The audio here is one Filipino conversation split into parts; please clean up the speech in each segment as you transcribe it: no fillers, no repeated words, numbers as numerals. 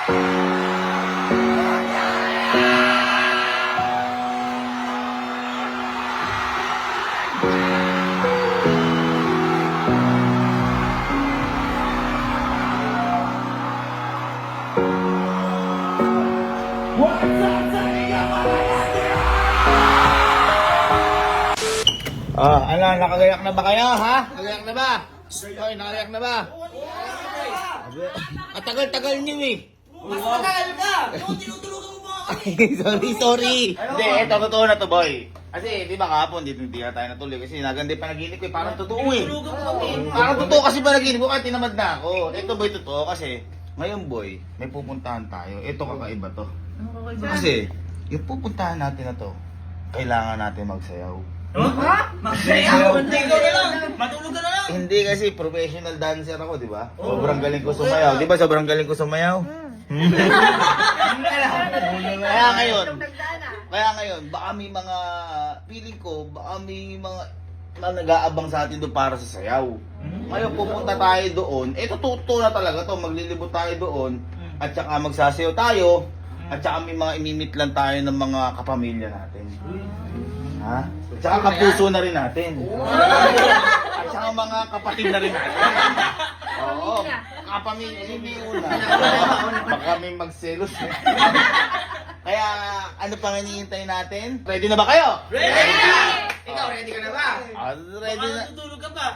Ano, nakagayak na ba kayo, ha? Nakagayak na ba? Hoy, nakagayak na ba? At tagal-tagal niyo eh. Mas matagal ka! Tinutulugan mo ba ako? Sorry. Hindi, eto, totoo na to, boy. Kasi, di ba kahapon, hindi na tayo natuloy. Kasi naganda pa naginip ko eh. Parang totoo eh. Tinutulugan mo kami. Parang totoo kasi pa naginip ko, kaya tinamad na ako. Ito, boy, totoo kasi. Ngayon, boy, may pupuntahan tayo. Ito, kakaiba to. Kasi, yung pupuntahan natin na to, kailangan natin magsayaw. Ha? Magsayaw! Ikaw na lang! Matulog ka na lang! Hindi kasi professional dancer ako, di ba? Sobrang galing ko sumayaw. Di ba sobrang galing ko sumayaw? Kaya ngayon, baka may mga, feeling ko, baka may mga nag-aabang sa atin doon para sa sayaw. Ngayon, pupunta tayo doon. Ito, totoo na talaga to. Maglilibot tayo doon. At saka magsasayaw tayo. At saka may mga imimit lang tayo ng mga kapamilya natin. Ha? At saka kapuso na rin natin. At saka mga kapatid na rin natin. Oo. Kapamilya, hindi una. Baka may magselos. Kaya, ano pang hinihintay natin? Ready na ba kayo? Ready! Ikaw, ready ka na ba? Ready na. Matutulog ka pa?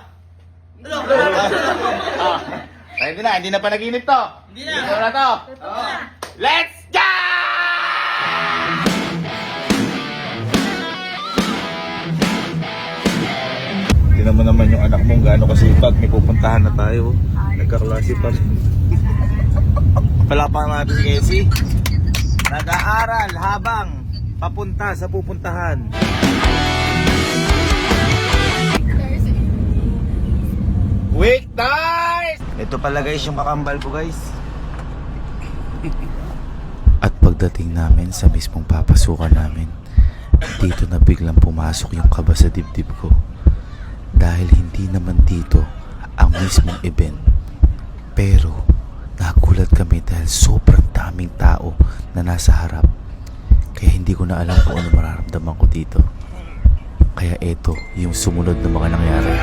Ano? Ready na, hindi na pa naginip to. Hindi na. Ito na to. Let's go! Tingnan mo naman yung anak mong gaano kasipag. May pupuntahan na tayo. Nagkaklase pa rin. Wala pa natin si Casey. Nag-aaral habang papunta sa pupuntahan. Wait, guys! Ito pala guys yung kakambal ko guys. At pagdating namin sa mismong papasukan namin, dito na biglang pumasok yung kaba sa dibdib ko. Dahil hindi naman dito ang mismong event. Pero nagulat kami dahil sobrang daming tao na nasa harap. Kaya hindi ko na alam kung ano mararamdaman ko dito. Kaya eto yung sumunod na mga nangyari.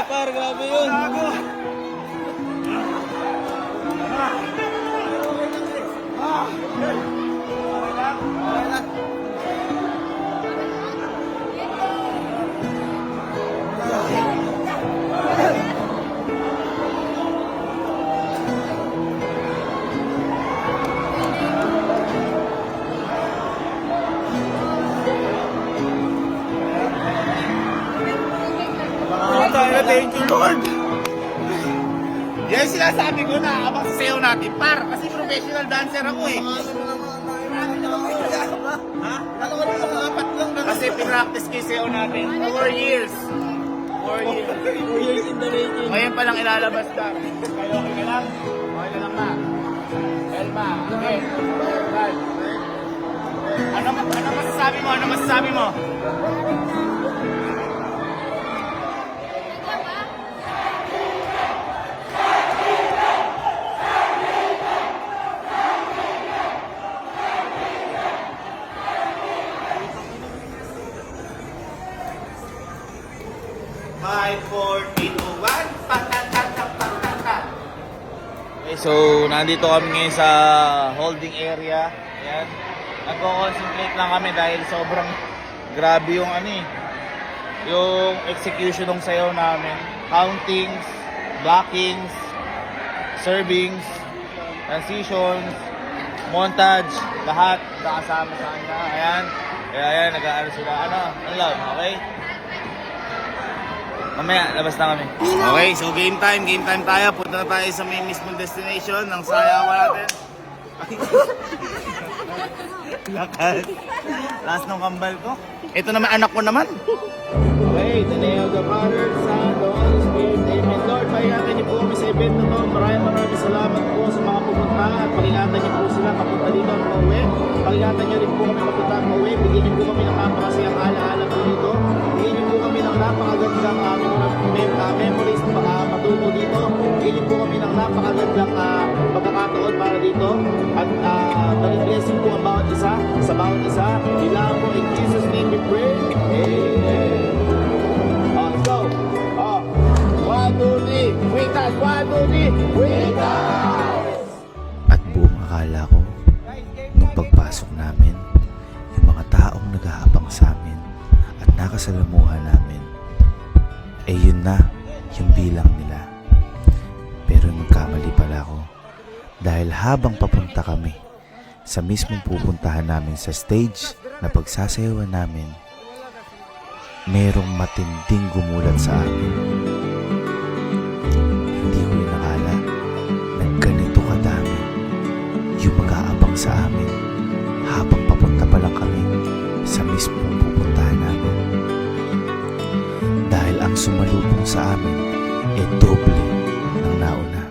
Grabe yun. Thank you, Lord. Yan sinasabi ko na abang sasayaw natin, par. Kasi professional dancer ako eh. Ha? Kasi pinractice ko yung sayaw natin. 4 years. 4 years. 4 years in the making. Ngayon pa lang ilalabas na. Kayo, okay ka lang? Okay na lang ba? Elma, okay. Ano masasabi mo? Ano masasabi mo? so nandito kami ngayon sa holding area. Ayan. Nagko-concentrate lang kami dahil sobrang grabe yung yung execution ng sayaw namin. Countings, blockings, servings, transitions, montage, lahat nakasama sa kanya. Ayan. Kaya ayan, nag-aano sila. Ano love? Okay? Mamaya, labas na kami. Okay, so game time tayo. Punta na tayo sa main mismong destination ng sayawan natin. Lakas. Last ng kambal ko. Ito naman, anak ko naman. Okay, the name of the Father, Son, the Holy Spirit. Amen. Lord, pag-ingatan niyo po kami sa event na to. Maraming salamat po sa mga pumunta at pag-ingatan niyo po sila papunta dito at mauwi. Pag-ingatan niyo rin po kami papunta at mauwi. Bigyan niyo po kami ng napakasayang alaala po dito. Bigyan niyo po kami ng napakagandang memories na matuto dito. Bigyan niyo po kami ng napakagandang pagkakataon para dito. At maging blessing po ang bawat isa sa bawat isa. Kailangan po in Jesus' name we pray. Amen. Let's go. 1, 2, 3. Waitas! 1, 2, 3. Waitas! At buong akala ko, nung pagpasok namin, yung mga taong nag-aabang sa amin at nakasalamuhan namin, yun na yung bilang nila. Pero nagkamali pala ako dahil habang papunta kami sa mismong pupuntahan namin sa stage na pagsasayawan namin, merong matinding gumulat sa amin. Hindi ko inakala na ganito kadami yung mag-aabang sa amin habang papunta pa lang kami sa mismong pupuntahan namin. Dahil ang sumalubong sa amin doble ng nauna.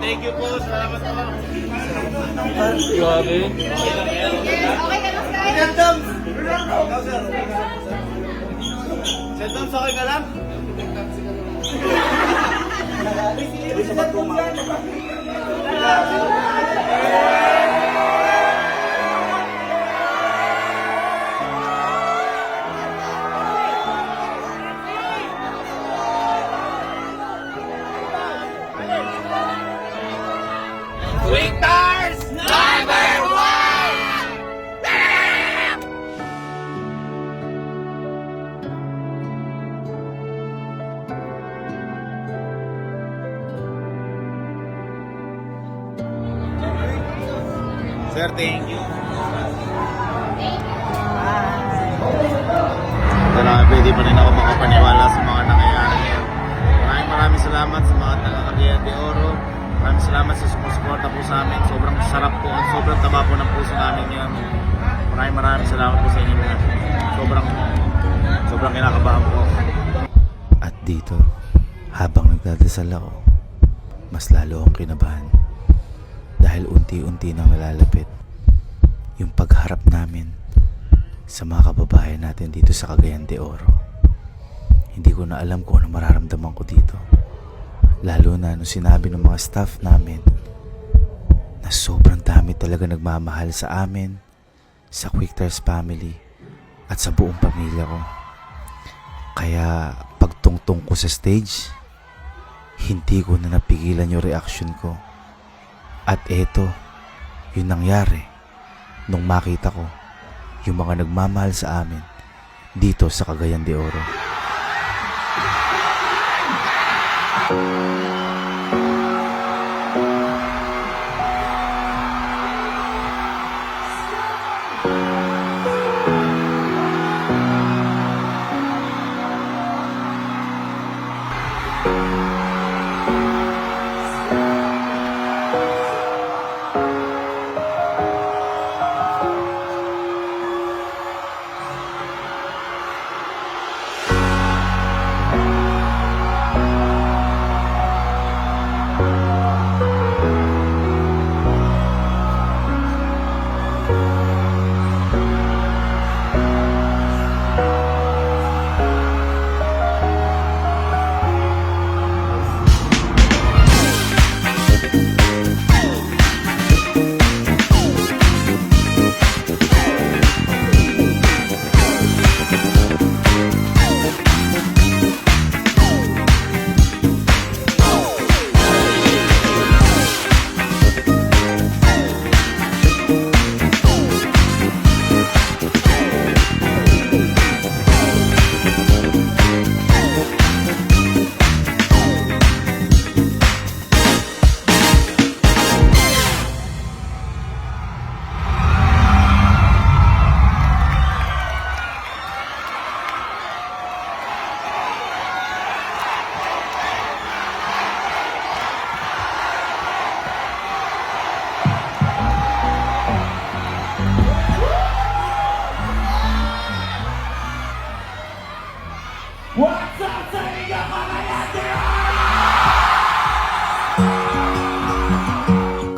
Thank you po. Salamat po. Grabe. Sentoms, okay ka lang? Victors! Number 1! Sir, thank you. Pwede pa rin ako makapaniwala sa mga nangyayari ngayon. Maraming salamat sa mga taga-Cagayan de Oro. Maraming salamat sa sumusuporta po sa amin. Sobrang sarap po at sobrang taba po ng puso namin ngayon. Maraming salamat po sa inyo lahat. Sobrang kinakabahan po. At dito, habang nagdadasal ako, mas lalo akong kinabahan. Dahil unti-unti nang nalalapit yung pagharap namin sa mga kababayan natin dito sa Cagayan de Oro. Hindi ko na alam kung ano mararamdaman ko dito. Lalo na nung sinabi ng mga staff namin na sobrang dami talaga nagmamahal sa amin, sa Quicktars family, at sa buong pamilya ko. Kaya pagtungtong ko sa stage, hindi ko na napigilan yung reaction ko. At eto, yung nangyari nung makita ko yung mga nagmamahal sa amin dito sa Cagayan de Oro.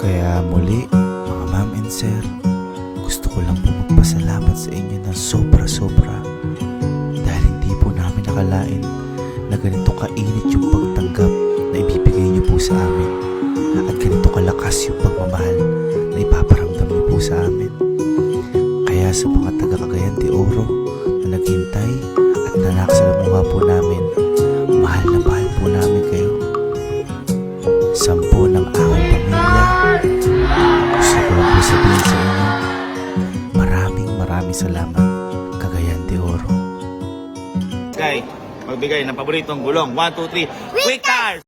Kaya muli, mga ma'am and sir, gusto ko lang po magpasalamat sa inyo ng sobra-sobra dahil hindi po namin nakalain na ganito kainit yung pagtanggap na ibibigay niyo po sa amin at ganito kalakas yung pagmamahal na ipaparamdam niyo po sa amin. Kaya sa mga taga Cagayan de Oro na naghintay at nanak sa mukha po namin, mahal na mahal po namin kayo. Sampo ng aking pamilya, gusto ko lang po sabihin sa inyo, maraming salamat, Cagayan de Oro. Magbigay ng paboritong gulong. 1, 2, 3. Quick Cars!